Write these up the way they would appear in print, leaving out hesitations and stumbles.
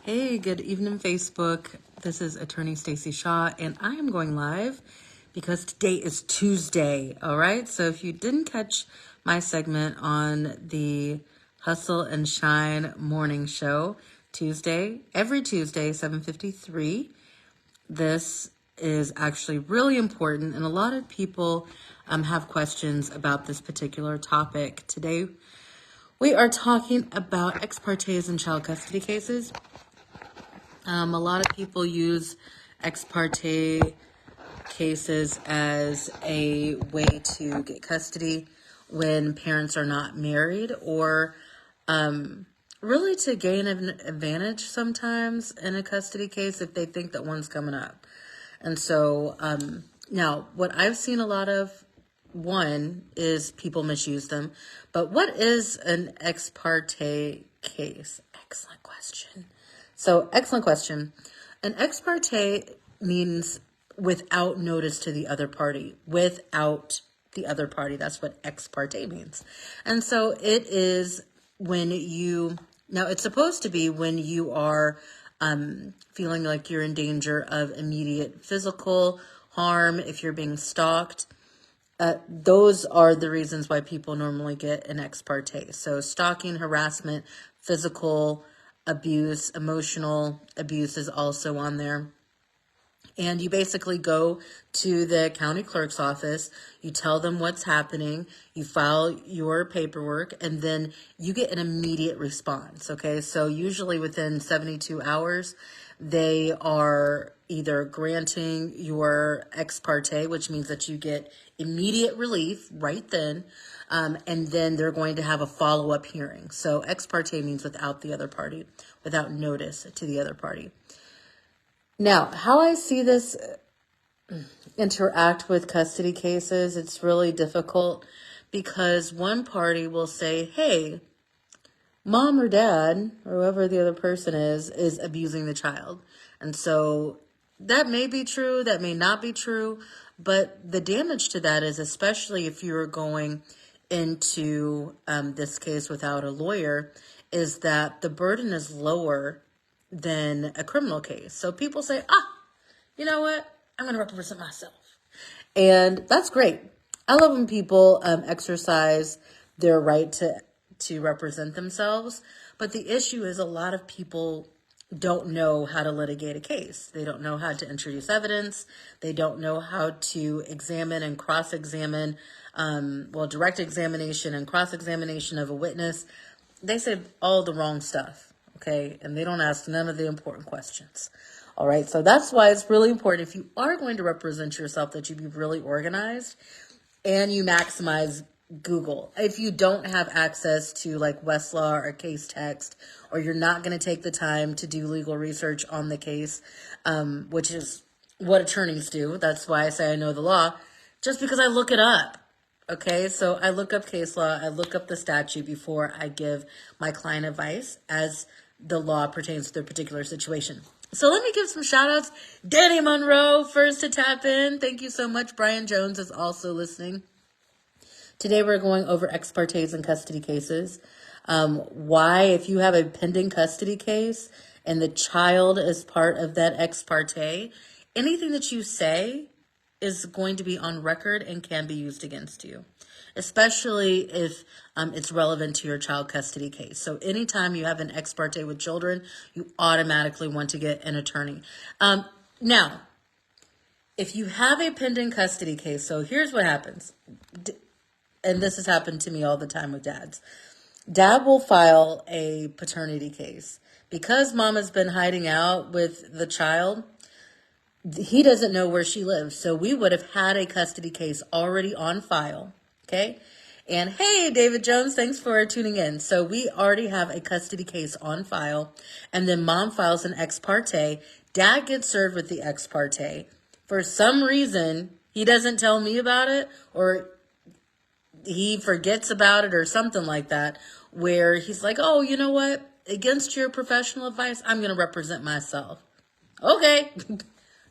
Hey, good evening, Facebook. This is attorney Stacy Shaw, and I am going live because today is Tuesday. All right. So if you didn't catch my segment on the Hustle and Shine morning show, every Tuesday, 7:53, this is actually really important, and a lot of people have questions about this particular topic. Today, we are talking about ex partes in child custody cases. A lot of people use ex parte cases as a way to get custody when parents are not married, or really to gain an advantage sometimes in a custody case if they think that one's coming up. And so now what I've seen a lot of, one, is people misuse them. But what is an ex parte case? Excellent question. Excellent question. An ex parte means without notice to the other party. Without the other party. That's what ex parte means. And so it is now it's supposed to be when you are feeling like you're in danger of immediate physical harm, if you're being stalked. Those are the reasons why people normally get an ex parte. So stalking, harassment, physical abuse, emotional abuse is also on there. And you basically go to the county clerk's office, you tell them what's happening, you file your paperwork, and then you get an immediate response, okay? So usually within 72 hours, they are either granting your ex parte, which means that you get immediate relief right then, and then they're going to have a follow-up hearing. So ex parte means without the other party, without notice to the other party. Now, how I see this interact with custody cases, it's really difficult because one party will say, hey, mom or dad, or whoever the other person is abusing the child. And so that may be true, that may not be true, but the damage to that is, especially if you're going into this case without a lawyer, is that the burden is lower than a criminal case. So people say, you know what? I'm going to represent myself. And that's great. I love when people exercise their right to represent themselves. But the issue is a lot of people don't know how to litigate a case. They don't know how to introduce evidence. They don't know how to examine and cross-examine, direct examination and cross-examination of a witness. They say all the wrong stuff, okay? And they don't ask none of the important questions. All right, so that's why it's really important, if you are going to represent yourself, that you be really organized and you maximize Google. If you don't have access to like Westlaw or Case Text, or you're not going to take the time to do legal research on the case, which is what attorneys do. That's why I say I know the law, just because I look it up. Okay, so I look up case law, I look up the statute before I give my client advice as the law pertains to their particular situation. So let me give some shout outs. Danny Monroe, first to tap in. Thank you so much. Brian Jones is also listening. Today we're going over ex partes and custody cases. Why, if you have a pending custody case and the child is part of that ex parte, anything that you say is going to be on record and can be used against you, especially if it's relevant to your child custody case. So anytime you have an ex parte with children, you automatically want to get an attorney. Now, if you have a pending custody case, so here's what happens. And this has happened to me all the time with dads. Dad will file a paternity case. Because mom has been hiding out with the child, he doesn't know where she lives. So we would have had a custody case already on file, okay? And hey, David Jones, thanks for tuning in. So we already have a custody case on file, and then mom files an ex parte. Dad gets served with the ex parte. For some reason, he doesn't tell me about it, or he forgets about it or something like that, where he's like, oh, you know what? Against your professional advice, I'm going to represent myself. Okay.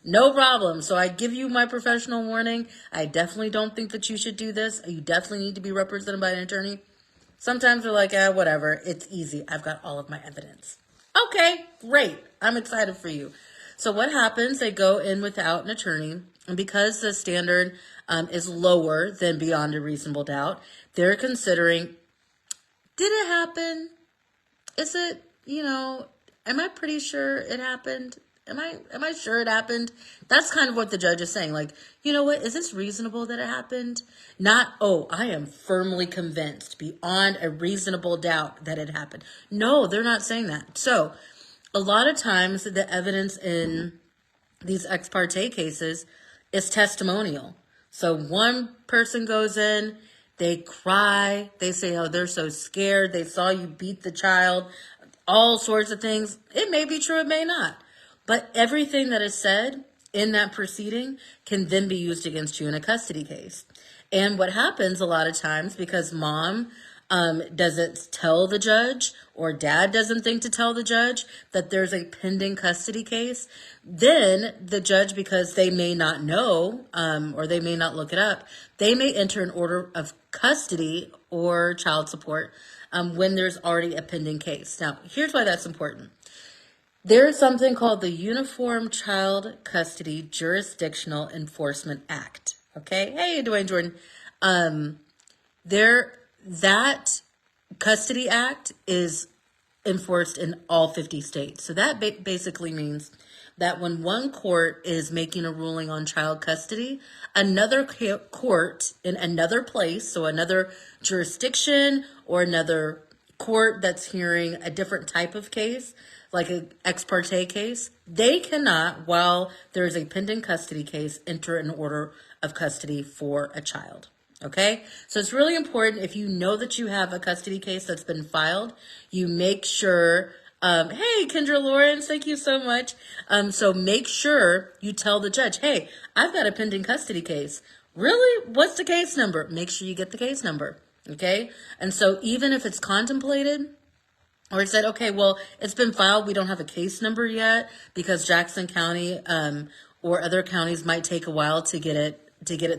No problem. So I give you my professional warning. I definitely don't think that you should do this. You definitely need to be represented by an attorney. Sometimes they're like, whatever. It's easy. I've got all of my evidence. Okay, great. I'm excited for you. So what happens? They go in without an attorney, and because the standard is lower than beyond a reasonable doubt, they're considering, did it happen? Is it, am I pretty sure it happened? Am I sure it happened? That's kind of what the judge is saying. Like, you know what? Is this reasonable that it happened? Not, oh, I am firmly convinced beyond a reasonable doubt that it happened. No, they're not saying that. So a lot of times the evidence in these ex parte cases is testimonial. So one person goes in, they cry, they say, oh, they're so scared, they saw you beat the child, all sorts of things. It may be true, it may not. But everything that is said in that proceeding can then be used against you in a custody case. And what happens a lot of times, because mom doesn't tell the judge or dad doesn't think to tell the judge that there's a pending custody case, then the judge, because they may not know or they may not look it up, they may enter an order of custody or child support when there's already a pending case. Now, here's why that's important. There is something called the Uniform Child Custody Jurisdictional Enforcement Act. Okay? Hey, Dwayne Jordan. That Custody Act is enforced in all 50 states. So that basically means that when one court is making a ruling on child custody, another court in another place, so another jurisdiction or another court that's hearing a different type of case, like an ex parte case, they cannot, while there is a pending custody case, enter an order of custody for a child. Okay? So it's really important, if you know that you have a custody case that's been filed, you make sure, hey, Kendra Lawrence, thank you so much. So make sure you tell the judge, hey, I've got a pending custody case. Really? What's the case number? Make sure you get the case number. Okay? And so even if it's contemplated, or it said, okay, well, it's been filed, we don't have a case number yet, because Jackson County or other counties might take a while to get it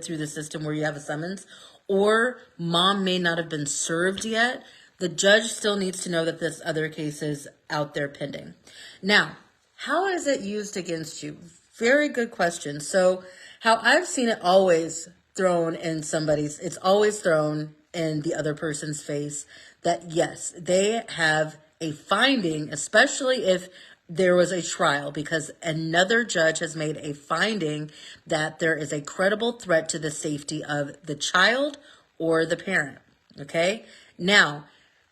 through the system where you have a summons, or mom may not have been served yet. The judge still needs to know that this other case is out there pending. Now, how is it used against you? Very good question. So how I've seen it always thrown in it's always thrown in the other person's face that yes, they have a finding, especially if there was a trial, because another judge has made a finding that there is a credible threat to the safety of the child or the parent. Okay? Now,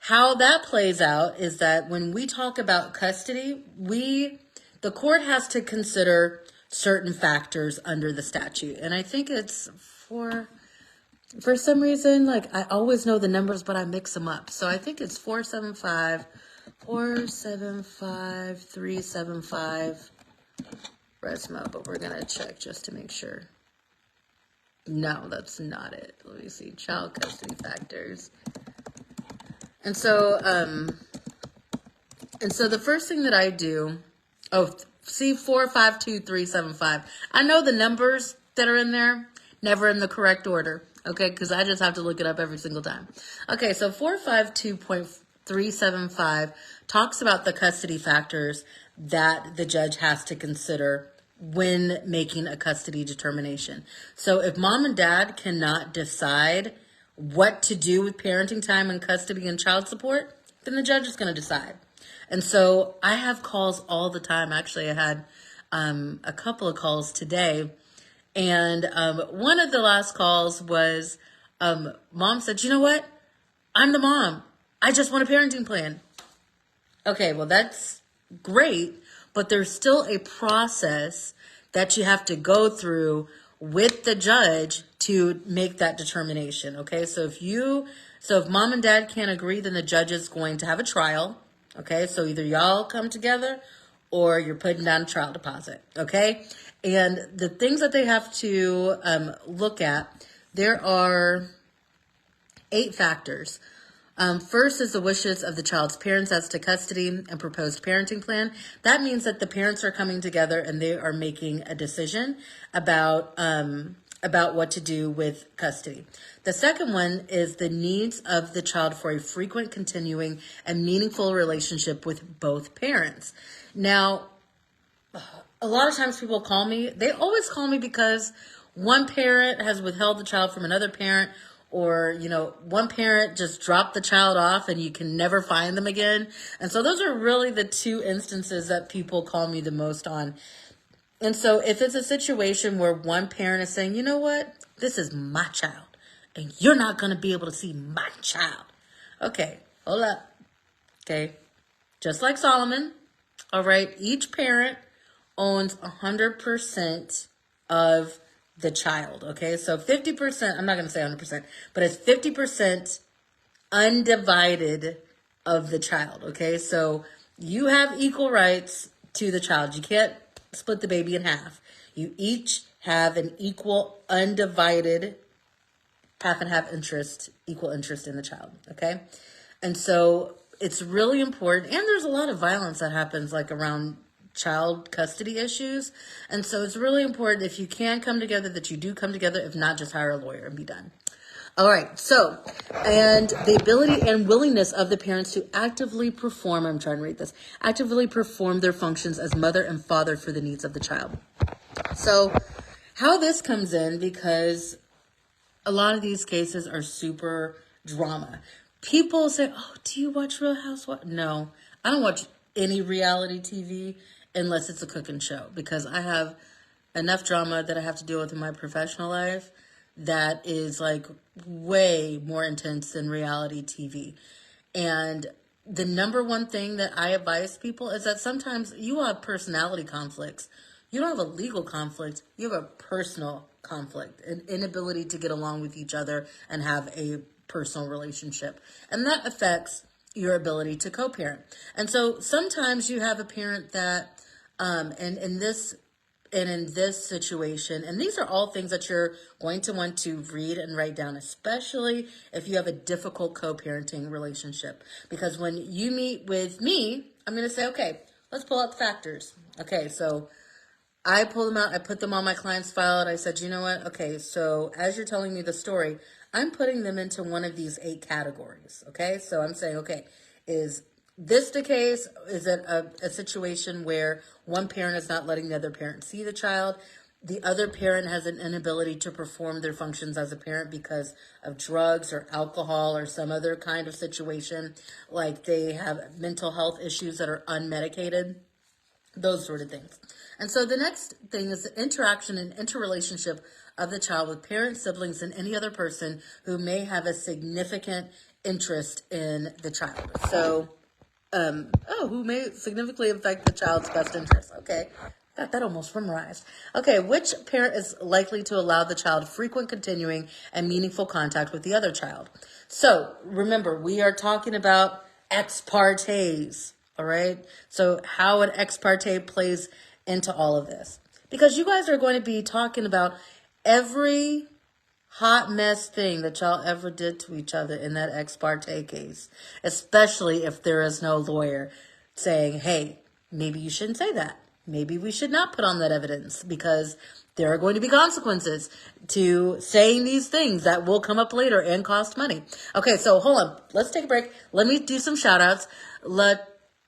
how that plays out is that when we talk about custody, the court has to consider certain factors under the statute. And I think it's for some reason, like I always know the numbers, but I mix them up. So I think it's 475-375 Resmo, but we're going to check just to make sure. No, that's not it. Let me see. Child custody factors. And so the first thing that I do, see 452-375. I know the numbers that are in there, never in the correct order. Okay, because I just have to look it up every single time. Okay, so 452.375 talks about the custody factors that the judge has to consider when making a custody determination. So if mom and dad cannot decide what to do with parenting time and custody and child support, then the judge is going to decide. And so I have calls all the time. Actually, I had a couple of calls today. And one of the last calls was mom said, you know what? I'm the mom. I just want a parenting plan. Okay, well, that's great, but there's still a process that you have to go through with the judge to make that determination. Okay, so if mom and dad can't agree, then the judge is going to have a trial. Okay, so either y'all come together or you're putting down a trial deposit. Okay. And the things that they have to look at, there are 8 factors. First is the wishes of the child's parents as to custody and proposed parenting plan. That means that the parents are coming together and they are making a decision about about what to do with custody. The second one is the needs of the child for a frequent, continuing, and meaningful relationship with both parents. Now, a lot of times people call me, they always call me because one parent has withheld the child from another parent, or, one parent just dropped the child off and you can never find them again. And so those are really the two instances that people call me the most on. And so if it's a situation where one parent is saying, you know what, this is my child and you're not going to be able to see my child. Okay, hold up. Okay, just like Solomon, all right, each parent owns 100% of the child, okay? So 50%, I'm not going to say 100%, but it's 50% undivided of the child, okay? So you have equal rights to the child. You can't split the baby in half. You each have an equal, undivided, half and half equal interest in the child, okay? And so it's really important, and there's a lot of violence that happens like around child custody issues. And so it's really important, if you can come together, that you do come together. If not, just hire a lawyer and be done. All right. So, and the ability and willingness of the parents to actively perform, I'm trying to read this, actively perform their functions as mother and father for the needs of the child. So how this comes in, because a lot of these cases are super drama. People say, oh, do you watch Real Housewives? No, I don't watch any reality TV unless it's a cooking show, because I have enough drama that I have to deal with in my professional life that is like way more intense than reality TV. And the number one thing that I advise people is that sometimes you have personality conflicts. You don't have a legal conflict. You have a personal conflict, an inability to get along with each other and have a personal relationship. And that affects your ability to co-parent. And so sometimes you have a parent that, and in this situation, and these are all things that you're going to want to read and write down, especially if you have a difficult co-parenting relationship. Because when you meet with me, I'm going to say, okay, let's pull out the factors. Okay, so I pull them out, I put them on my client's file, and I said, you know what? Okay, so as you're telling me the story, I'm putting them into one of these 8 categories, okay? So I'm saying, okay, is this the case? Is it a situation where one parent is not letting the other parent see the child? The other parent has an inability to perform their functions as a parent because of drugs or alcohol or some other kind of situation, like they have mental health issues that are unmedicated, those sort of things. And so the next thing is the interaction and interrelationship of the child with parents, siblings, and any other person who may have a significant interest in the child. So, who may significantly affect the child's best interest. Okay, got that almost memorized. Okay, which parent is likely to allow the child frequent, continuing, and meaningful contact with the other child? So remember, we are talking about ex partes, all right? So how an ex parte plays into all of this. Because you guys are going to be talking about every hot mess thing that y'all ever did to each other in that ex parte case, especially if there is no lawyer saying, hey, maybe you shouldn't say that. Maybe we should not put on that evidence, because there are going to be consequences to saying these things that will come up later and cost money. Okay, so hold on. Let's take a break. Let me do some shout outs.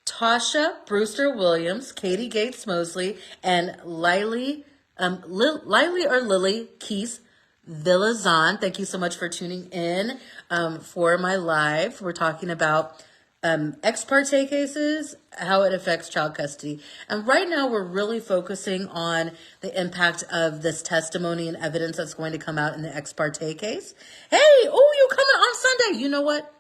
Tasha Brewster Williams, Katie Gates Mosley, and Lily Keys Villazon. Thank you so much for tuning in for my live. We're talking about ex parte cases, how it affects child custody. And right now we're really focusing on the impact of this testimony and evidence that's going to come out in the ex parte case. Hey, you coming on Sunday? You know what?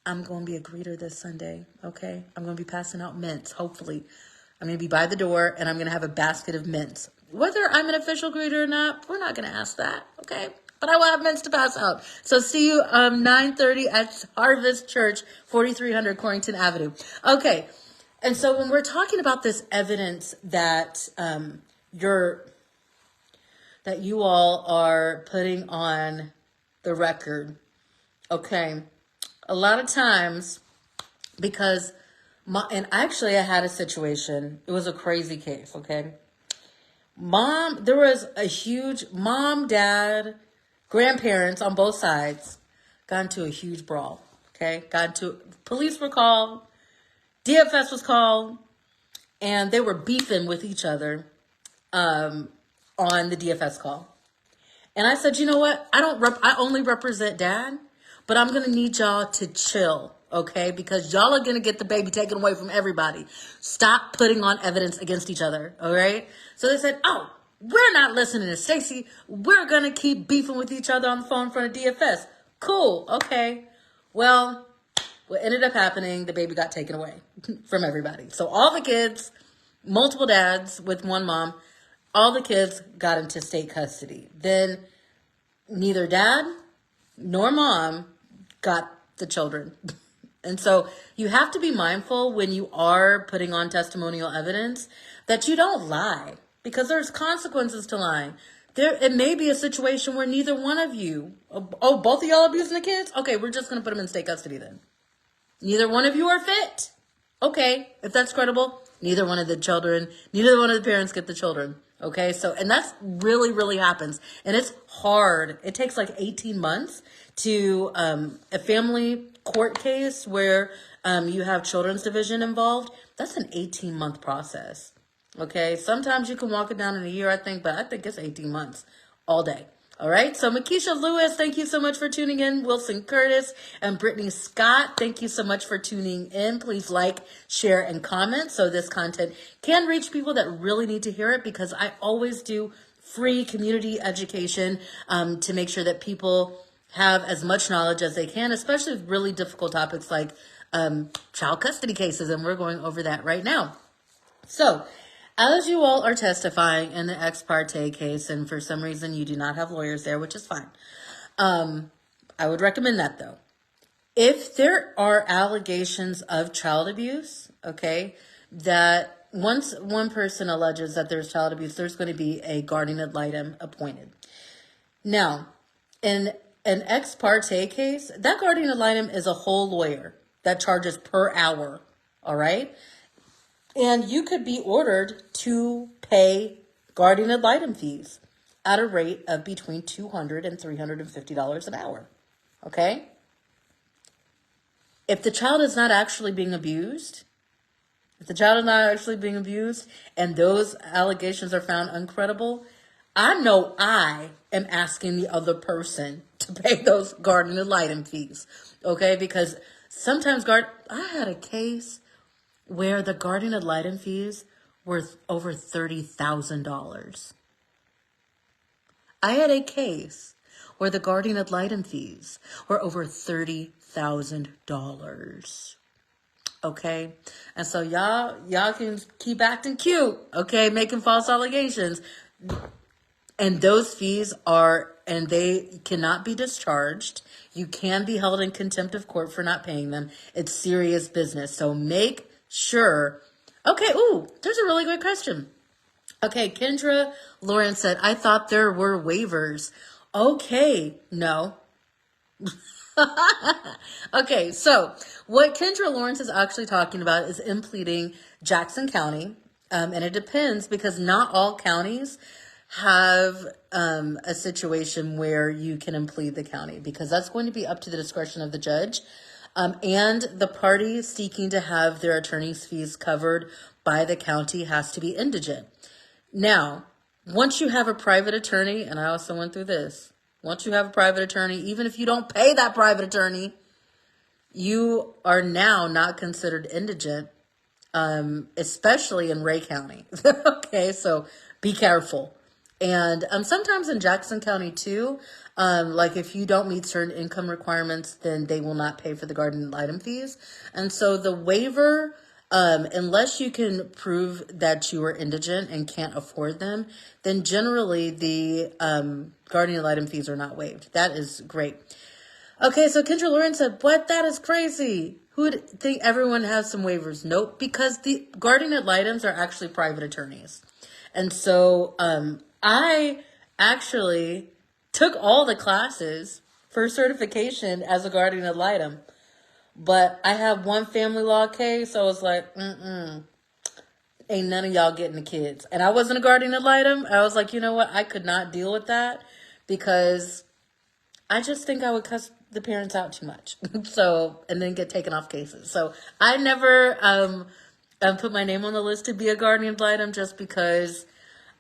I'm going to be a greeter this Sunday, okay? I'm going to be passing out mints, hopefully. I'm going to be by the door, and I'm going to have a basket of mints. Whether I'm an official greeter or not, we're not going to ask that, okay? But I will have mints to pass out. So see you 9:30 at Harvest Church, 4300 Corrington Avenue. Okay, and so when we're talking about this evidence that that you all are putting on the record, okay, a lot of times, because and actually I had a situation, it was a crazy case, okay? There was a huge mom, dad, grandparents on both sides got into a huge brawl. Okay. Police were called, DFS was called, and they were beefing with each other on the DFS call. And I said, you know what? I only represent dad, but I'm going to need y'all to chill, okay? Because y'all are going to get the baby taken away from everybody. Stop putting on evidence against each other, all right? So they said, oh, we're not listening to Stacy. We're going to keep beefing with each other on the phone in front of DFS. Cool, okay. Well, what ended up happening, the baby got taken away from everybody. So all the kids, multiple dads with one mom, all the kids got into state custody. Then neither dad nor mom got the children. And so you have to be mindful when you are putting on testimonial evidence that you don't lie, because there's consequences to lying. It may be a situation where neither one of you, both of y'all abusing the kids? Okay, we're just going to put them in state custody then. Neither one of you are fit. Okay, if that's credible, neither one of the parents get the children. Okay, so, and that's really, really happens. And it's hard. It takes like 18 months to a family court case where you have children's division involved. That's an 18-month process. Okay, sometimes you can walk it down in a year, I think, but I think it's 18 months all day. All right, so Makisha Lewis, thank you so much for tuning in. Wilson Curtis and Brittany Scott, thank you so much for tuning in. Please like, share, and comment so this content can reach people that really need to hear it, because I always do free community education to make sure that people have as much knowledge as they can, especially with really difficult topics like child custody cases, and we're going over that right now. So, as you all are testifying in the ex parte case, and for some reason you do not have lawyers there, which is fine, I would recommend that though. If there are allegations of child abuse, okay, that once one person alleges that there's child abuse, there's going to be a guardian ad litem appointed. Now, in an ex parte case, that guardian ad litem is a whole lawyer that charges per hour, all right? And you could be ordered to pay guardian ad litem fees at a rate of between $200 and $350 an hour. Okay? If the child is not actually being abused, and those allegations are found uncredible, I know I am asking the other person to pay those guardian ad litem fees. Okay? Because sometimes I had a case where the guardian ad litem fees were over $30,000. I had a case where the guardian ad litem fees were over $30,000. Okay? And so y'all can keep acting cute, okay, making false allegations. And those fees they cannot be discharged. You can be held in contempt of court for not paying them. It's serious business. So make sure. Okay, there's a really good question. Okay, Kendra Lawrence said, I thought there were waivers. Okay, no. Okay, so what Kendra Lawrence is actually talking about is impleading Jackson County. And it depends, because not all counties have a situation where you can implead the county, because that's going to be up to the discretion of the judge. And the party seeking to have their attorney's fees covered by the county has to be indigent. Now, once you have a private attorney, and I also went through this, once you have a private attorney, even if you don't pay that private attorney, you are now not considered indigent, especially in Ray County. Okay, so be careful. And sometimes in Jackson County too, like if you don't meet certain income requirements, then they will not pay for the guardian ad litem fees. And so the waiver, unless you can prove that you are indigent and can't afford them, then generally the guardian ad litem fees are not waived. That is great. Okay, so Kendra Lawrence said, what? That is crazy. Who would think everyone has some waivers? Nope, because the guardian ad litems are actually private attorneys. And so I actually took all the classes for certification as a guardian ad litem. But I have one family law case, so I was like, ain't none of y'all getting the kids. And I wasn't a guardian ad litem. I was like, you know what? I could not deal with that because I just think I would cuss the parents out too much. So, and then get taken off cases. So I never put my name on the list to be a guardian ad litem just because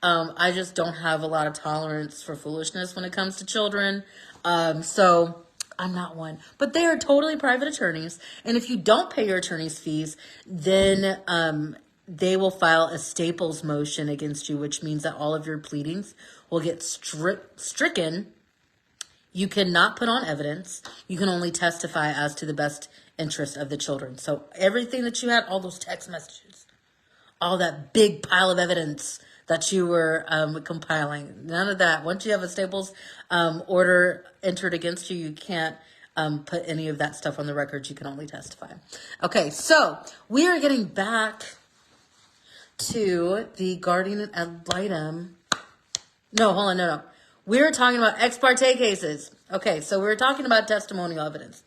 I just don't have a lot of tolerance for foolishness when it comes to children. So I'm not one. But they are totally private attorneys. And if you don't pay your attorney's fees, then they will file a Staples motion against you, which means that all of your pleadings will get stricken. You cannot put on evidence. You can only testify as to the best interest of the children. So everything that you had, all those text messages, all that big pile of evidence that you were compiling, none of that. Once you have a Staples order entered against you, you can't put any of that stuff on the record. You can only testify. Okay, so we are getting back to the guardian ad litem. No, hold on, no. We're talking about ex parte cases. Okay, so we're talking about testimonial evidence.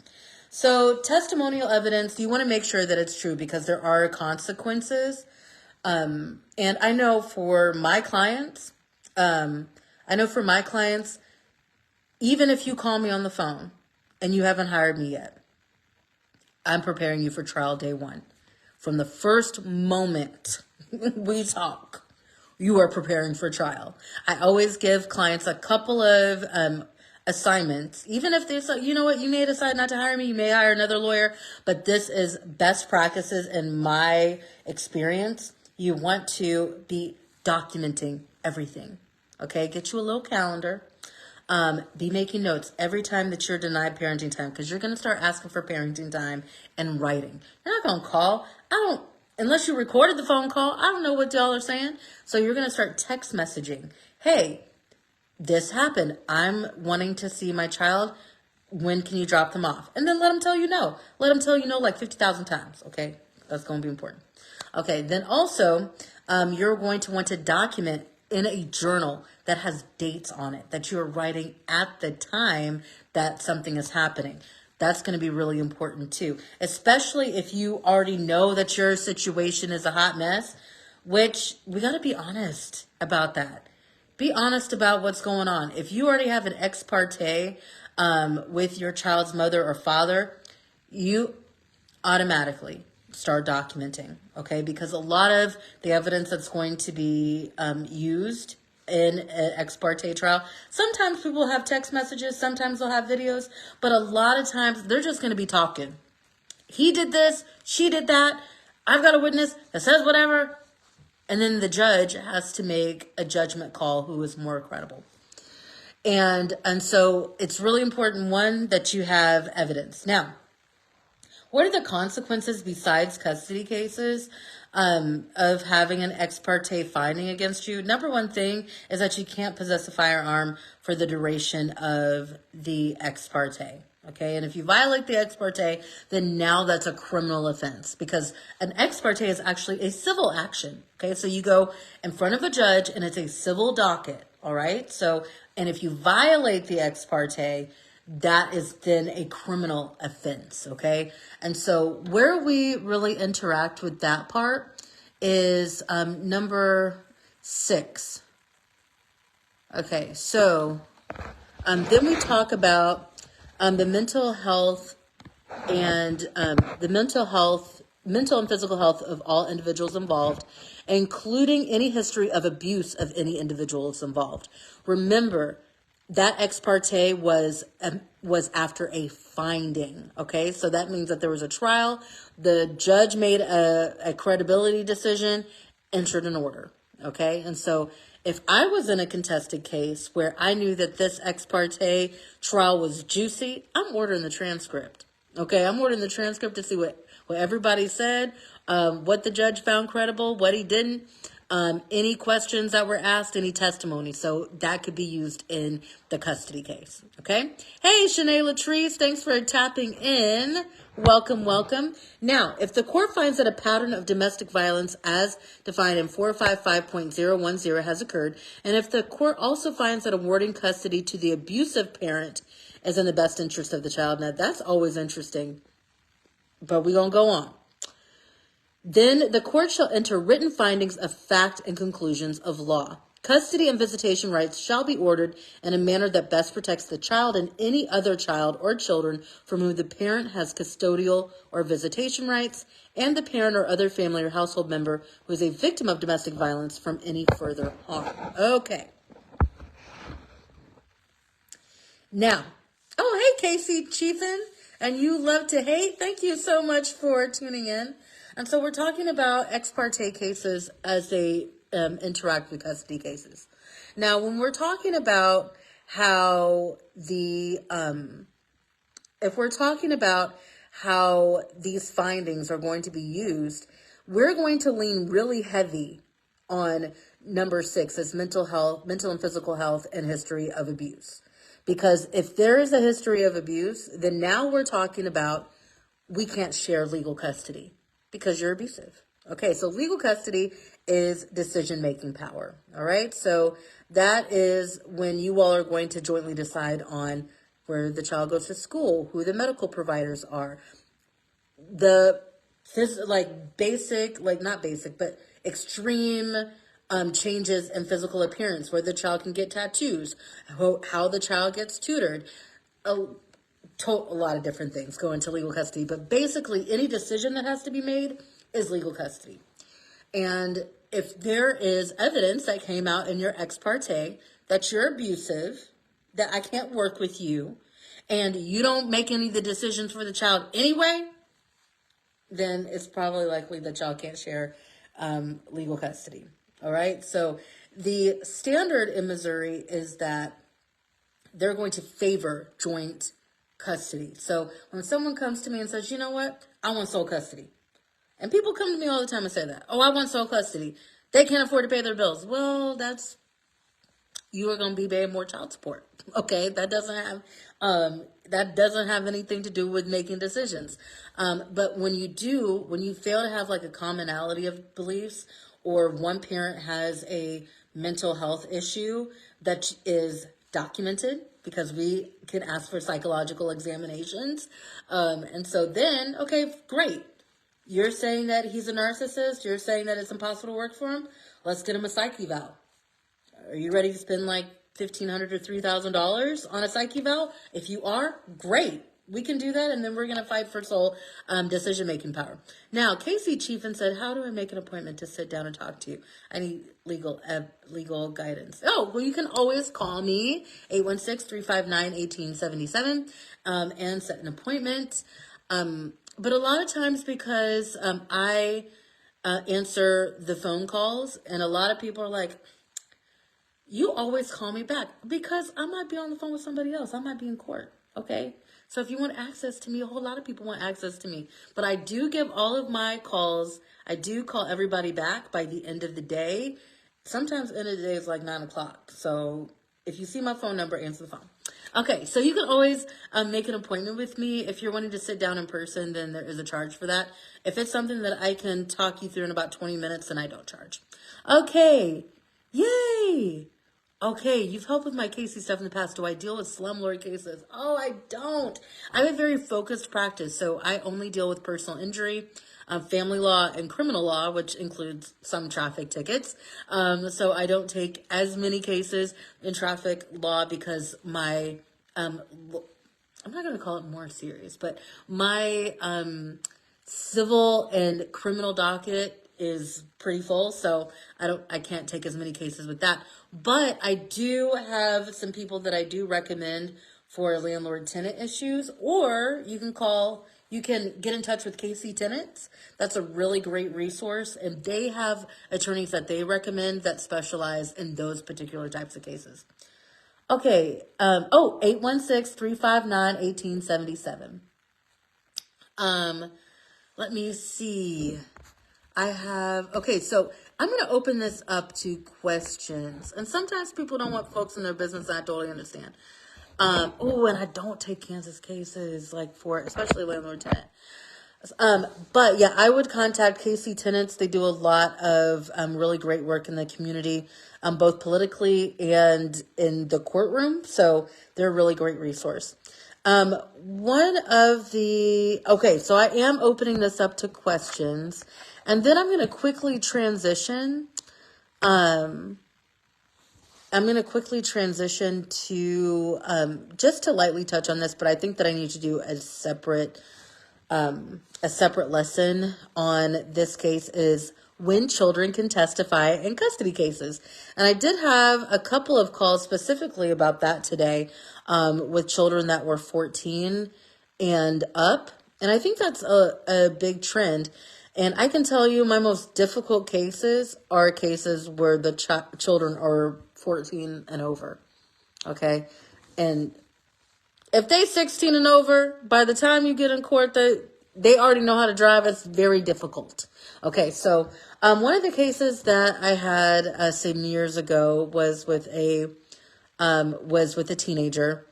So testimonial evidence, you want to make sure that it's true because there are consequences. And I know for my clients, even if you call me on the phone and you haven't hired me yet, I'm preparing you for trial day one. From the first moment we talk, you are preparing for trial. I always give clients a couple of assignments, even if they say, you know what, you may decide not to hire me, you may hire another lawyer, but this is best practices in my experience. You want to be documenting everything, okay? Get you a little calendar. Be making notes every time that you're denied parenting time because you're going to start asking for parenting time and writing. You're not going to call. Unless you recorded the phone call, I don't know what y'all are saying. So you're going to start text messaging. Hey, this happened. I'm wanting to see my child. When can you drop them off? And then let them tell you no. Let them tell you no like 50,000 times, okay? That's going to be important. Okay, then also, you're going to want to document in a journal that has dates on it that you're writing at the time that something is happening. That's going to be really important too, especially if you already know that your situation is a hot mess, which we got to be honest about that. Be honest about what's going on. If you already have an ex parte with your child's mother or father, you automatically start documenting, okay? Because a lot of the evidence that's going to be used in an ex parte trial, sometimes people have text messages, sometimes they'll have videos, but a lot of times they're just going to be talking. He did this, she did that, I've got a witness that says whatever, and then the judge has to make a judgment call who is more credible. And so it's really important, one, that you have evidence. Now, what are the consequences besides custody cases of having an ex parte finding against you? Number one thing is that you can't possess a firearm for the duration of the ex parte. Okay, and if you violate the ex parte, then now that's a criminal offense because an ex parte is actually a civil action. Okay, so you go in front of a judge and it's a civil docket. All right, so, and if you violate the ex parte, that is then a criminal offense, okay? And so where we really interact with that part is number 6. Okay, so then we talk about the mental health and mental and physical health of all individuals involved, including any history of abuse of any individuals involved. Remember, that ex parte was after a finding, okay? So that means that there was a trial. The judge made a credibility decision, entered an order, okay? And so if I was in a contested case where I knew that this ex parte trial was juicy, I'm ordering the transcript, okay? I'm ordering the transcript to see what everybody said, what the judge found credible, what he didn't. Any questions that were asked, any testimony. So that could be used in the custody case. Okay. Hey, Shanae Latrice, thanks for tapping in. Welcome, welcome. Now, if the court finds that a pattern of domestic violence as defined in 455.010 has occurred, and if the court also finds that awarding custody to the abusive parent is in the best interest of the child, now that's always interesting, but we're going to go on. Then the court shall enter written findings of fact and conclusions of law. Custody and visitation rights shall be ordered in a manner that best protects the child and any other child or children from whom the parent has custodial or visitation rights, and the parent or other family or household member who is a victim of domestic violence from any further harm. Okay. Now, oh, hey, Casey Chiefin, and you love to hate. Thank you so much for tuning in. And so we're talking about ex parte cases as they interact with custody cases. Now, when we're talking about how if we're talking about how these findings are going to be used, we're going to lean really heavy on number 6 as mental and physical health and history of abuse. Because if there is a history of abuse, then now we're talking about we can't share legal custody because you're abusive. Okay, so legal custody is decision-making power, all right? So that is when you all are going to jointly decide on where the child goes to school, who the medical providers are, the extreme changes in physical appearance, where the child can get tattoos, how the child gets tutored, a lot of different things go into legal custody. But basically, any decision that has to be made is legal custody. And if there is evidence that came out in your ex parte that you're abusive, that I can't work with you, and you don't make any of the decisions for the child anyway, then it's probably likely the child can't share legal custody. All right. So the standard in Missouri is that they're going to favor joint custody. So when someone comes to me and says, you know what, I want sole custody. And people come to me all the time and say that, oh, I want sole custody. They can't afford to pay their bills. Well, you are going to be paying more child support. Okay. That doesn't have anything to do with making decisions. But when you fail to have like a commonality of beliefs, or one parent has a mental health issue that is documented, because we can ask for psychological examinations. And so then, okay, great. You're saying that he's a narcissist. You're saying that it's impossible to work for him. Let's get him a psych eval. Are you ready to spend like $1,500 to $3,000 on a psych eval? If you are, great. We can do that, and then we're going to fight for sole decision-making power. Now, Casey Chiefin said, how do I make an appointment to sit down and talk to you? I need legal guidance. Oh, well, you can always call me, 816-359-1877, and set an appointment. But a lot of times, because I answer the phone calls, and a lot of people are like, you always call me back, because I might be on the phone with somebody else. I might be in court, okay? So if you want access to me, a whole lot of people want access to me. But I do give all of my calls, I do call everybody back by the end of the day. Sometimes end of the day is like 9 o'clock. So if you see my phone number, answer the phone. Okay, so you can always make an appointment with me. If you're wanting to sit down in person, then there is a charge for that. If it's something that I can talk you through in about 20 minutes, then I don't charge. Okay, yay! Okay, you've helped with my Casey stuff in the past. Do I deal with slumlord cases? Oh, I don't. I have a very focused practice, so I only deal with personal injury, family law, and criminal law, which includes some traffic tickets. So I don't take as many cases in traffic law because my, I'm not going to call it more serious, but my civil and criminal docket is pretty full, so I can't take as many cases with that. But I do have some people that I do recommend for landlord-tenant issues, or you can get in touch with KC Tenants. That's a really great resource, and they have attorneys that they recommend that specialize in those particular types of cases. Okay, 816-359-1877. Let me see. So I'm going to open this up to questions. And sometimes people don't want folks in their business, and I totally understand. And I don't take Kansas cases, especially landlord tenant. But yeah, I would contact KC Tenants. They do a lot of really great work in the community, both politically and in the courtroom. So they're a really great resource. So I am opening this up to questions. And then I'm going to quickly transition. I'm going to quickly transition to just to lightly touch on this, but I think that I need to do a separate lesson on this case is when children can testify in custody cases. And I did have a couple of calls specifically about that today with children that were 14 and up. And I think that's a big trend. And I can tell you my most difficult cases are cases where the children are 14 and over. Okay. And if they 16 and over, by the time you get in court, they already know how to drive. It's very difficult. Okay. So, one of the cases that I had some years ago was with a teenager,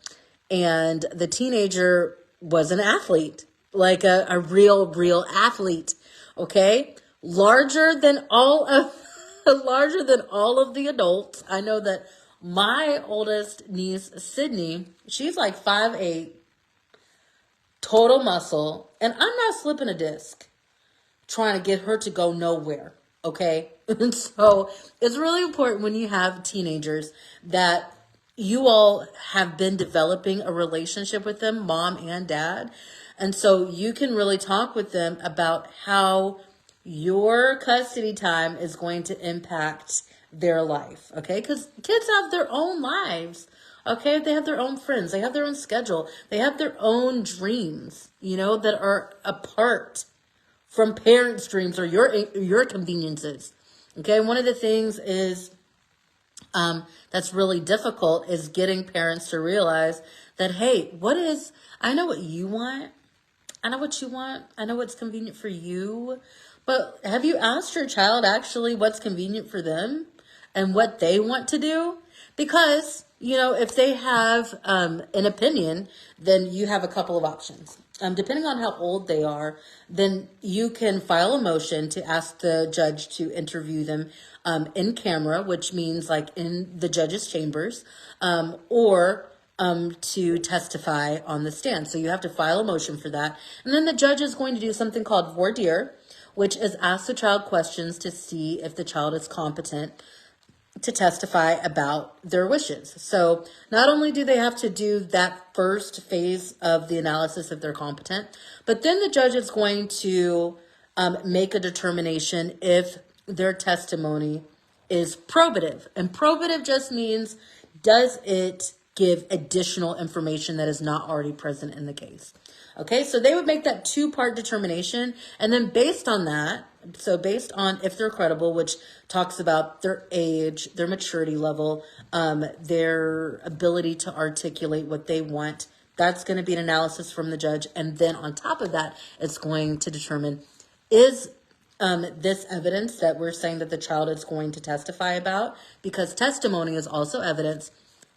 and the teenager was an athlete, like a real athlete. Okay. Larger than all of the adults. I know that my oldest niece, Sydney, she's like 5'8", total muscle, and I'm not slipping a disc trying to get her to go nowhere, okay? And so it's really important when you have teenagers that you all have been developing a relationship with them, mom and dad, and so you can really talk with them about how your custody time is going to impact their life, okay? Because kids have their own lives, okay? They have their own friends. They have their own schedule. They have their own dreams, that are apart from parents' dreams or your conveniences, okay? One of the things is that's really difficult is getting parents to realize that, hey, I know what you want. I know what you want. I know what's convenient for you. But have you asked your child actually what's convenient for them and what they want to do? Because, if they have an opinion, then you have a couple of options. Depending on how old they are, then you can file a motion to ask the judge to interview them in camera, which means like in the judge's chambers, or to testify on the stand. So you have to file a motion for that. And then the judge is going to do something called voir dire, which is ask the child questions to see if the child is competent to testify about their wishes. So not only do they have to do that first phase of the analysis if they're competent, but then the judge is going to make a determination if their testimony is probative. And probative just means, does it give additional information that is not already present in the case? Okay, so they would make that two-part determination, and then based on that, so based on if they're credible, which talks about their age, their maturity level, their ability to articulate what they want, that's going to be an analysis from the judge. And then on top of that, it's going to determine, is this evidence that we're saying that the child is going to testify about, because testimony is also evidence,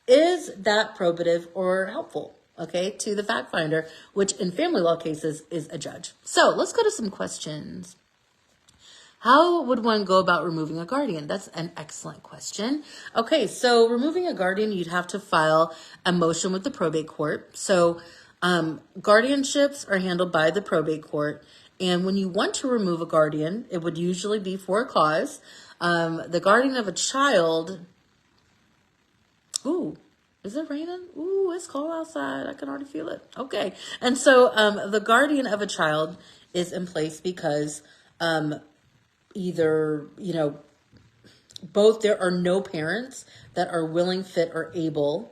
is that probative or helpful? Okay, to the fact finder, which in family law cases is a judge. So let's go to some questions. How would one go about removing a guardian? That's an excellent question. Okay, so removing a guardian, you'd have to file a motion with the probate court. So guardianships are handled by the probate court. And when you want to remove a guardian, it would usually be for a cause. The guardian of a child, ooh, is it raining? Ooh, it's cold outside. I can already feel it. Okay. And so the guardian of a child is in place because either, both there are no parents that are willing, fit, or able,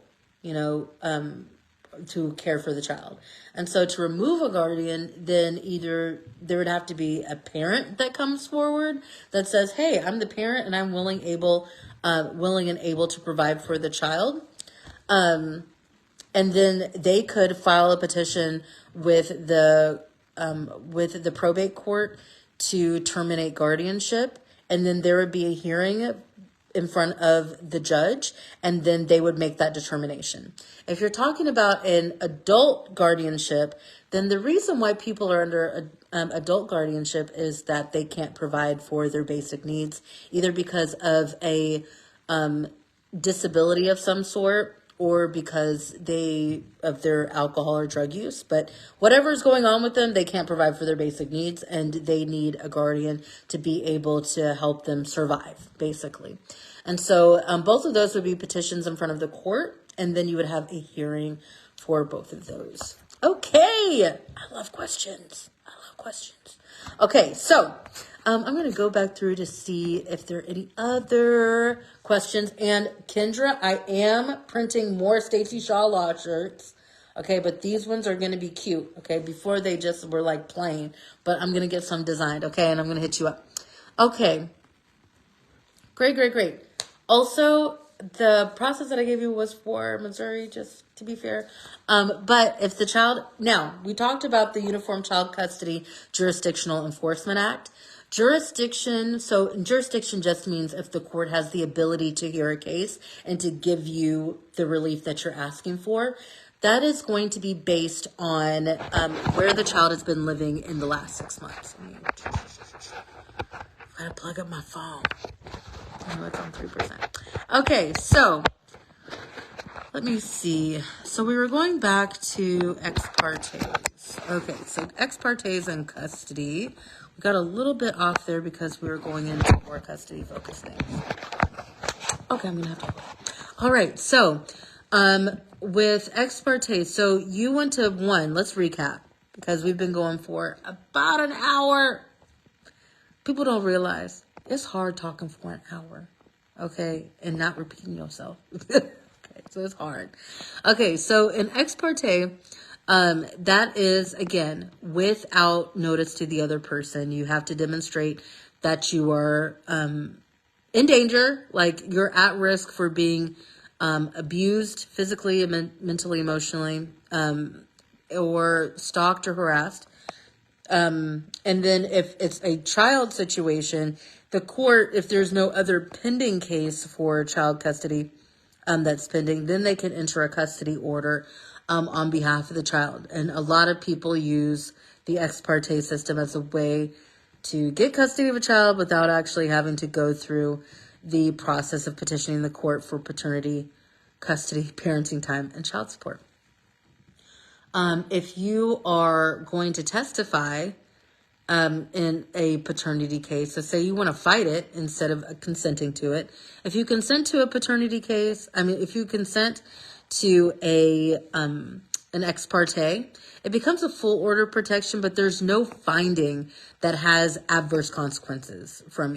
to care for the child. And so to remove a guardian, then either there would have to be a parent that comes forward that says, hey, I'm the parent and I'm willing and able to provide for the child. And then they could file a petition with the probate court to terminate guardianship. And then there would be a hearing in front of the judge, and then they would make that determination. If you're talking about an adult guardianship, then the reason why people are under adult guardianship is that they can't provide for their basic needs, either because of a disability of some sort, or because of their alcohol or drug use. But whatever's going on with them, they can't provide for their basic needs, and they need a guardian to be able to help them survive, basically. And so both of those would be petitions in front of the court, and then you would have a hearing for both of those. Okay, I love questions. Okay, so I'm going to go back through to see if there are any other questions. And Kendra, I am printing more Stacy Shaw Law shirts. Okay, but these ones are going to be cute. Okay, before they just were like plain. But I'm going to get some designed. Okay, and I'm going to hit you up. Okay, great. Also, the process that I gave you was for Missouri, just to be fair. But if the child, now we talked about the Uniform Child Custody Jurisdictional Enforcement Act. Jurisdiction just means if the court has the ability to hear a case and to give you the relief that you're asking for. That is going to be based on where the child has been living in the last 6 months. I gotta plug up my phone. I know it's on 3%. Okay, so let me see. So we were going back to ex partes. Okay, so ex partes and custody. We got a little bit off there because we were going into more custody focused things. Okay, I'm gonna have to. All right, so with ex partes, so you went to one. Let's recap because we've been going for about an hour. People don't realize it's hard talking for an hour, okay, and not repeating yourself. Okay, so it's hard. Okay, so in ex parte, that is, again, without notice to the other person. You have to demonstrate that you are in danger, like you're at risk for being abused physically, mentally, emotionally, or stalked or harassed. And then if it's a child situation, the court, if there's no other pending case for child custody that's pending, then they can enter a custody order on behalf of the child. And a lot of people use the ex parte system as a way to get custody of a child without actually having to go through the process of petitioning the court for paternity, custody, parenting time, and child support. If you are going to testify in a paternity case, so say you want to fight it instead of consenting to it. If you consent to a paternity case, if you consent to an ex parte, it becomes a full order of protection, but there's no finding that has adverse consequences for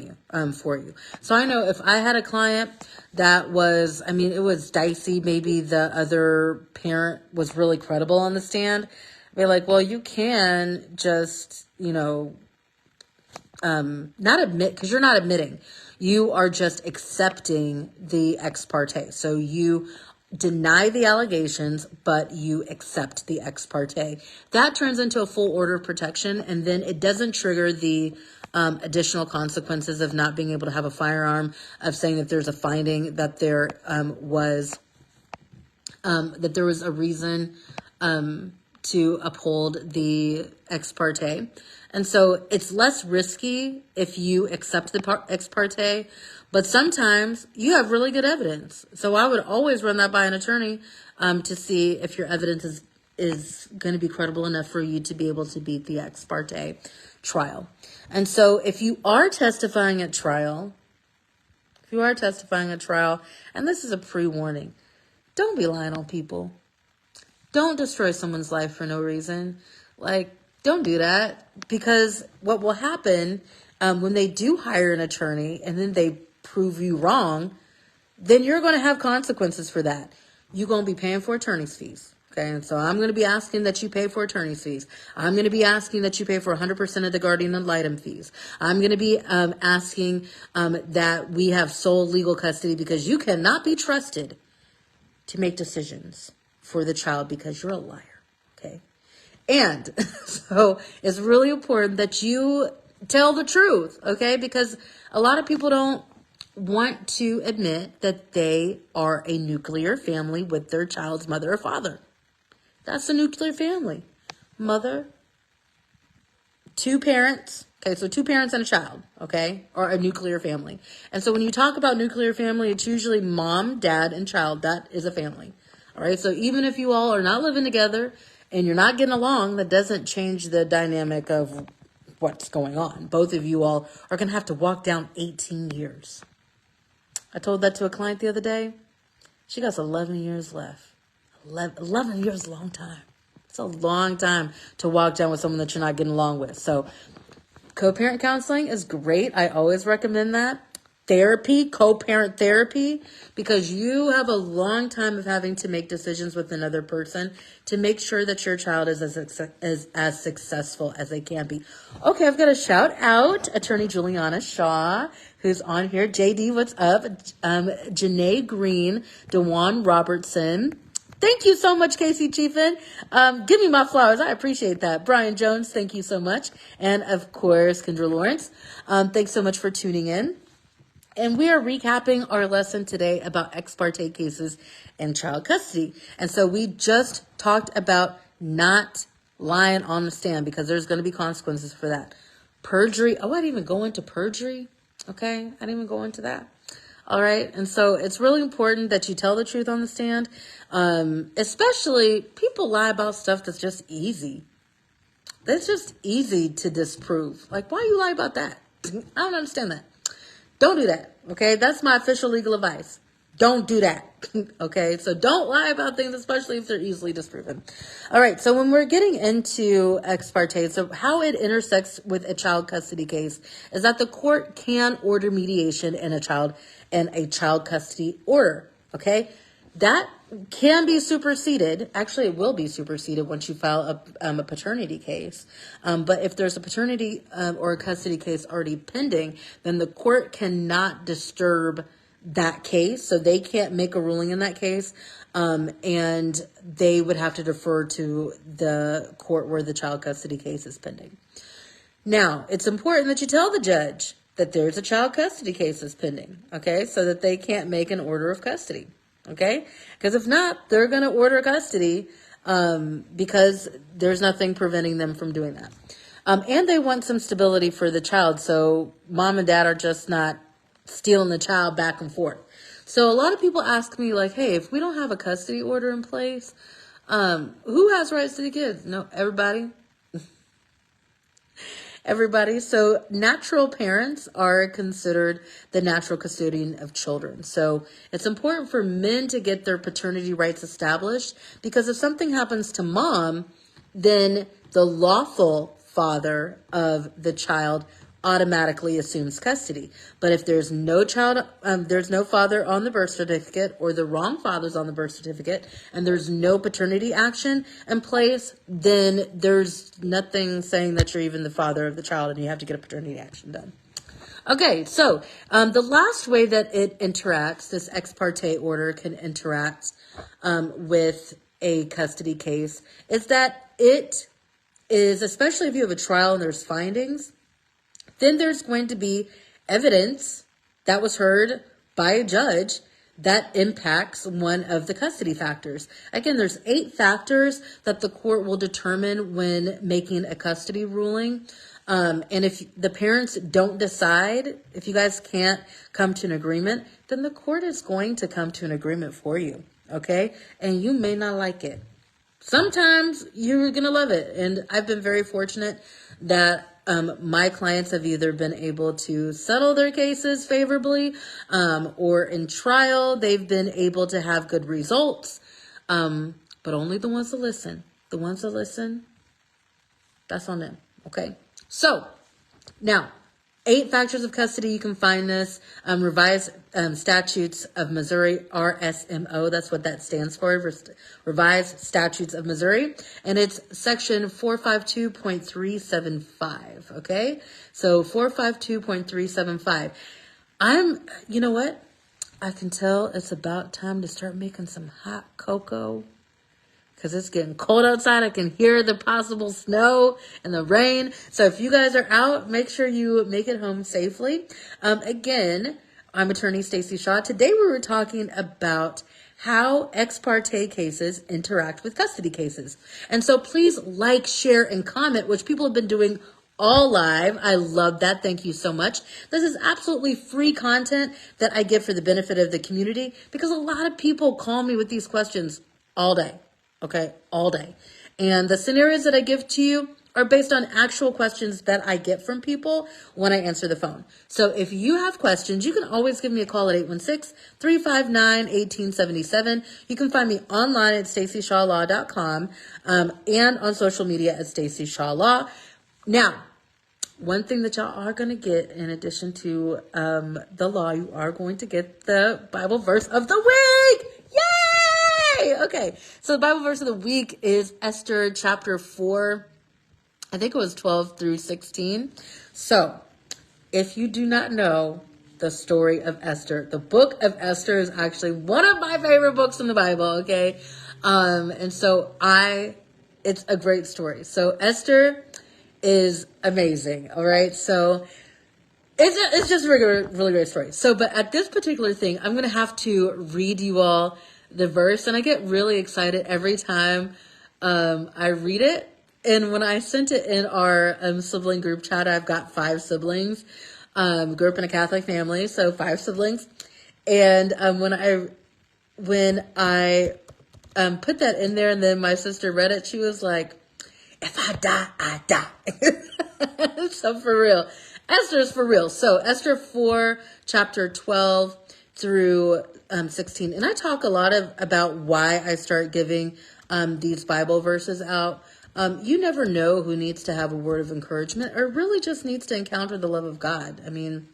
you. So I know if I had a client that was, it was dicey, maybe the other parent was really credible on the stand, I'd be like, well, you can just, not admit, because you're not admitting. You are just accepting the ex parte. So you deny the allegations, but you accept the ex parte. That turns into a full order of protection, and then it doesn't trigger the additional consequences of not being able to have a firearm, of saying that there's a finding that there was a reason to uphold the ex parte. And so it's less risky if you accept the ex parte, but sometimes you have really good evidence. So I would always run that by an attorney to see if your evidence is going to be credible enough for you to be able to beat the ex parte trial. And so if you are testifying at trial, and this is a pre-warning, don't be lying on people. Don't destroy someone's life for no reason. Don't do that, because what will happen when they do hire an attorney and then they prove you wrong, then you're going to have consequences for that. You're going to be paying for attorney's fees. Okay, and so I'm going to be asking that you pay for attorney's fees. I'm going to be asking that you pay for 100% of the guardian ad litem fees. I'm going to be asking that we have sole legal custody, because you cannot be trusted to make decisions for the child because you're a liar. Okay. And so it's really important that you tell the truth, okay? Because a lot of people don't want to admit that they are a nuclear family with their child's mother or father. That's a nuclear family. Mother, two parents. Okay, so two parents and a child, okay, are a nuclear family. And so when you talk about nuclear family, it's usually mom, dad, and child. That is a family. All right. So even if you all are not living together and you're not getting along, that doesn't change the dynamic of what's going on. Both of you all are going to have to walk down 18 years. I told that to a client the other day. She got 11 years left. 11 years is a long time. It's a long time to walk down with someone that you're not getting along with. So co-parent counseling is great. I always recommend that. Therapy, co-parent therapy, because you have a long time of having to make decisions with another person to make sure that your child is as successful as they can be. Okay, I've got to shout out Attorney Juliana Shaw, who's on here. JD, what's up? Janae Green, DeJuan Robertson. Thank you so much, Casey Chiefin. Give me my flowers. I appreciate that. Brian Jones, thank you so much. And of course, Kendra Lawrence. Thanks so much for tuning in. And we are recapping our lesson today about ex parte cases and child custody. And so we just talked about not lying on the stand because there's going to be consequences for that. Perjury. Oh, I didn't even go into perjury. Okay. I didn't even go into that. All right. And so it's really important that you tell the truth on the stand. Especially people lie about stuff that's just easy. That's just easy to disprove. Like, why you lie about that? I don't understand that. Don't do that, okay? That's my official legal advice. Don't do that, okay? So don't lie about things, especially if they're easily disproven. All right, so when we're getting into ex parte, so how it intersects with a child custody case is that the court can order mediation in a child custody order, okay? That can be superseded. Actually, it will be superseded once you file a paternity case. But if there's a paternity or a custody case already pending, then the court cannot disturb that case. So they can't make a ruling in that case. And they would have to defer to the court where the child custody case is pending. Now, it's important that you tell the judge that there's a child custody case that's pending, okay, so that they can't make an order of custody. Okay, because if not, they're going to order custody because there's nothing preventing them from doing that. And they want some stability for the child. So mom and dad are just not stealing the child back and forth. So a lot of people ask me like, hey, if we don't have a custody order in place, who has rights to the kids? No, everybody. Everybody. So natural parents are considered the natural custodian of children. So it's important for men to get their paternity rights established because if something happens to mom, then the lawful father of the child automatically assumes custody. But if there's no child, there's no father on the birth certificate or the wrong father's on the birth certificate and there's no paternity action in place, then there's nothing saying that you're even the father of the child and you have to get a paternity action done. Okay, so the last way that it interacts, this ex parte order can interact with a custody case is that it is, especially if you have a trial and there's findings, then there's going to be evidence that was heard by a judge that impacts one of the custody factors. Again, there's 8 factors that the court will determine when making a custody ruling. And if the parents don't decide, if you guys can't come to an agreement, then the court is going to come to an agreement for you, okay? And you may not like it. Sometimes you're going to love it. And I've been very fortunate that my clients have either been able to settle their cases favorably or in trial, they've been able to have good results, but only the ones that listen. The ones that listen, that's on them, okay? So, now, 8 factors of custody, you can find this, revised statutes of Missouri, RSMO, that's what that stands for, revised statutes of Missouri, and it's section 452.375, okay? So 452.375. You know what? I can tell it's about time to start making some hot cocoa because it's getting cold outside. I can hear the possible snow and the rain. So if you guys are out, make sure you make it home safely. Again, I'm attorney Stacy Shaw. Today we were talking about how ex parte cases interact with custody cases. And so please like, share, and comment, which people have been doing all live. I love that. Thank you so much. This is absolutely free content that I give for the benefit of the community because a lot of people call me with these questions all day. Okay, all day. And the scenarios that I give to you are based on actual questions that I get from people when I answer the phone. So if you have questions, you can always give me a call at 816-359-1877. You can find me online at stacyshawlaw.com and on social media at Stacy Shaw Law. Now, one thing that y'all are going to get in addition to the law, you are going to get the Bible verse of the week. Yay! Okay, so the Bible verse of the week is Esther chapter 4. I think it was 12 through 16. So, if you do not know the story of Esther, the book of Esther is actually one of my favorite books in the Bible, okay? And so it's a great story. So Esther is amazing, all right? So it's just a really great story. So, but at this particular thing, I'm going to have to read you all the verse, and I get really excited every time I read it. And when I sent it in our sibling group chat, I've got 5 siblings, grew up in a Catholic family, so 5 siblings. And when I put that in there, and then my sister read it, she was like, "If I die, I die." So for real, Esther is for real. So Esther 4, chapter 12 through 16. And I talk a lot about why I start giving these Bible verses out. You never know who needs to have a word of encouragement or really just needs to encounter the love of God. I mean,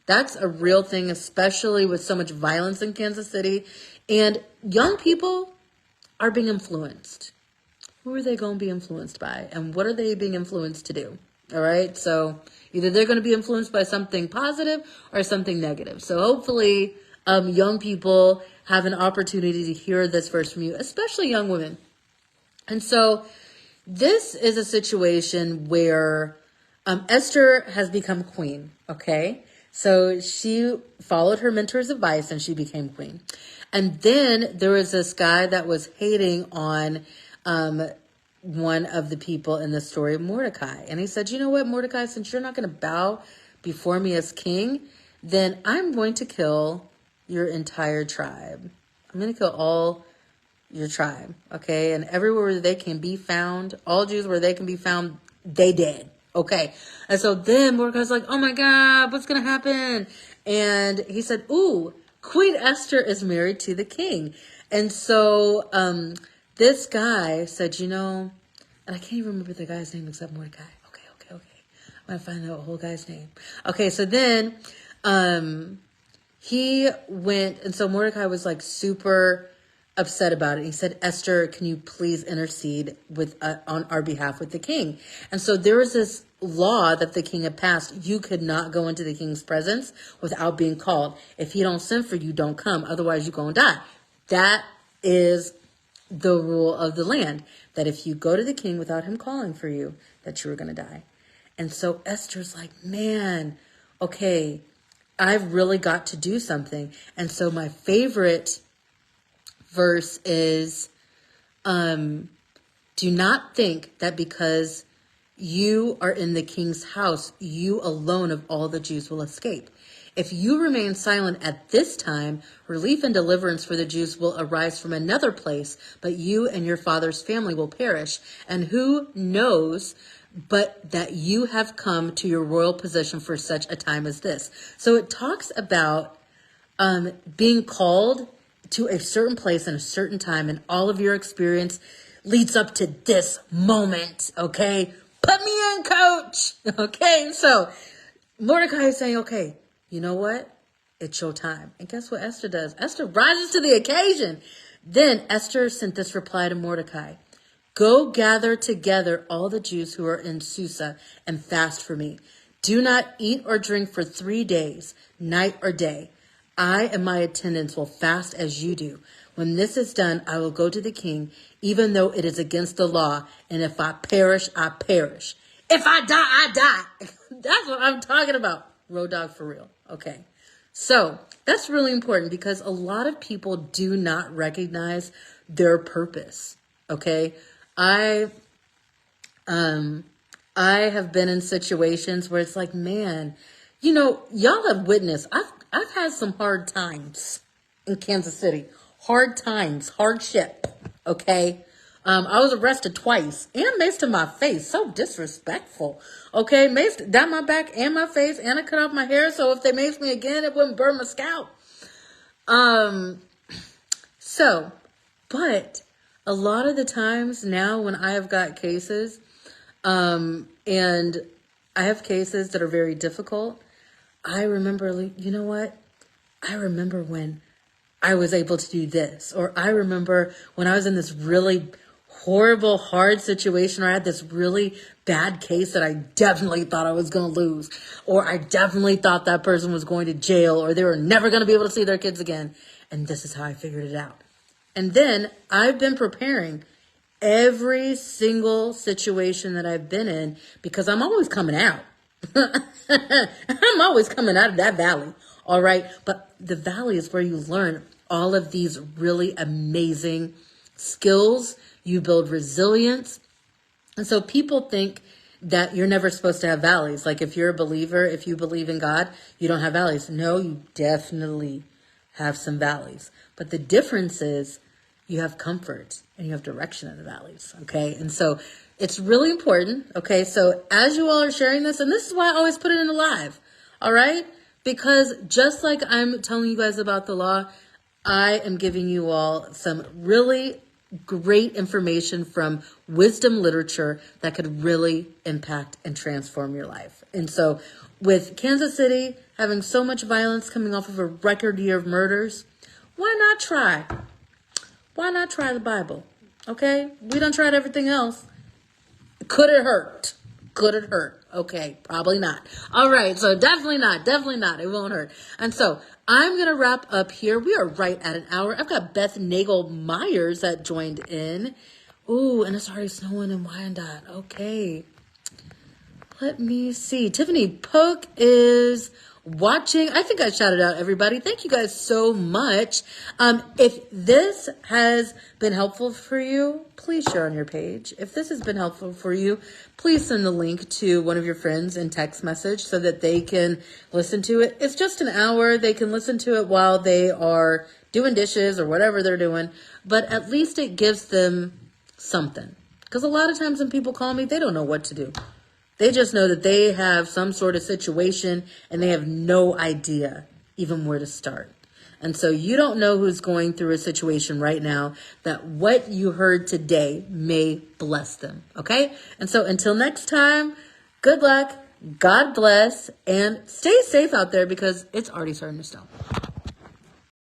that's a real thing, especially with so much violence in Kansas City. And young people are being influenced. Who are they going to be influenced by? And what are they being influenced to do? All right. So either they're going to be influenced by something positive or something negative. So hopefully young people have an opportunity to hear this verse from you, especially young women. And so this is a situation where Esther has become queen, okay? So she followed her mentor's advice and she became queen. And then there was this guy that was hating on one of the people in the story, Mordecai. And he said, "You know what, Mordecai, since you're not going to bow before me as king, then I'm going to kill your entire tribe. I'm going to kill all your tribe, okay? And everywhere where they can be found, all Jews where they can be found, they dead, okay?" And so then Mordecai's like, "Oh my God, what's going to happen?" And he said, "Ooh, Queen Esther is married to the king." And so this guy said, and I can't even remember the guy's name except Mordecai. Okay. I'm going to find out the whole guy's name. Okay, so then he went, and so Mordecai was like super upset about it. He said, "Esther, can you please intercede on our behalf with the king?" And so there was this law that the king had passed. You could not go into the king's presence without being called. If he don't send for you, don't come. Otherwise, you're going to die. That is the rule of the land, that if you go to the king without him calling for you, that you were going to die. And so Esther's like, man, okay, I've really got to do something. And so my favorite verse is, do not think that because you are in the king's house, you alone of all the Jews will escape. If you remain silent at this time, relief and deliverance for the Jews will arise from another place, but you and your father's family will perish. And who knows but that you have come to your royal position for such a time as this. So it talks about being called to a certain place in a certain time, and all of your experience leads up to this moment, okay? Put me in, coach, okay? So Mordecai is saying, okay, you know what? It's your time. And guess what Esther does? Esther rises to the occasion. Then Esther sent this reply to Mordecai: "Go gather together all the Jews who are in Susa and fast for me. Do not eat or drink for 3 days, night or day. I and my attendants will fast as you do. When this is done, I will go to the king, even though it is against the law. And if I perish, I perish. If I die, I die." That's what I'm talking about. Road dog for real. Okay. So that's really important because a lot of people do not recognize their purpose. Okay. I have been in situations where it's like, man, y'all have witnessed, I've had some hard times in Kansas City, hard times, hardship. Okay. I was arrested twice and maced to my face. So disrespectful. Okay. Maced down my back and my face, and I cut off my hair. So if they maced me again, it wouldn't burn my scalp. But a lot of the times now when I have got cases, and I have cases that are very difficult, I remember, you know what? I remember when I was able to do this, or I remember when I was in this really horrible, hard situation, or I had this really bad case that I definitely thought I was going to lose, or I definitely thought that person was going to jail, or they were never going to be able to see their kids again. And this is how I figured it out. And then I've been preparing every single situation that I've been in because I'm always coming out. I'm always coming out of that valley. All right. But the valley is where you learn all of these really amazing skills. You build resilience. And so people think that you're never supposed to have valleys. Like if you're a believer, if you believe in God, you don't have valleys. No, you definitely have some valleys. But the difference is you have comfort and you have direction in the valleys. Okay. And so it's really important. Okay. So as you all are sharing this, and this is why I always put it in the live. All right. Because just like I'm telling you guys about the law, I am giving you all some really great information from wisdom literature that could really impact and transform your life. And so with Kansas City having so much violence coming off of a record year of murders, why not try? Why not try the Bible? Okay? We done tried everything else. Could it hurt? Could it hurt? Okay, probably not. All right, so definitely not. Definitely not. It won't hurt. And so I'm going to wrap up here. We are right at an hour. I've got Beth Nagel-Myers that joined in. Ooh, and it's already snowing in Wyandotte. Okay. Let me see. Tiffany Poke is watching. I think I shouted out everybody. Thank you guys so much. If this has been helpful for you, please share on your page. If this has been helpful for you, please send the link to one of your friends in text message so that they can listen to it. It's just an hour. They can listen to it while they are doing dishes or whatever they're doing, but at least it gives them something. Because a lot of times when people call me, they don't know what to do. They just know that they have some sort of situation and they have no idea even where to start. And so you don't know who's going through a situation right now that what you heard today may bless them. Okay? And so until next time, good luck, God bless, and stay safe out there because it's already starting to snow.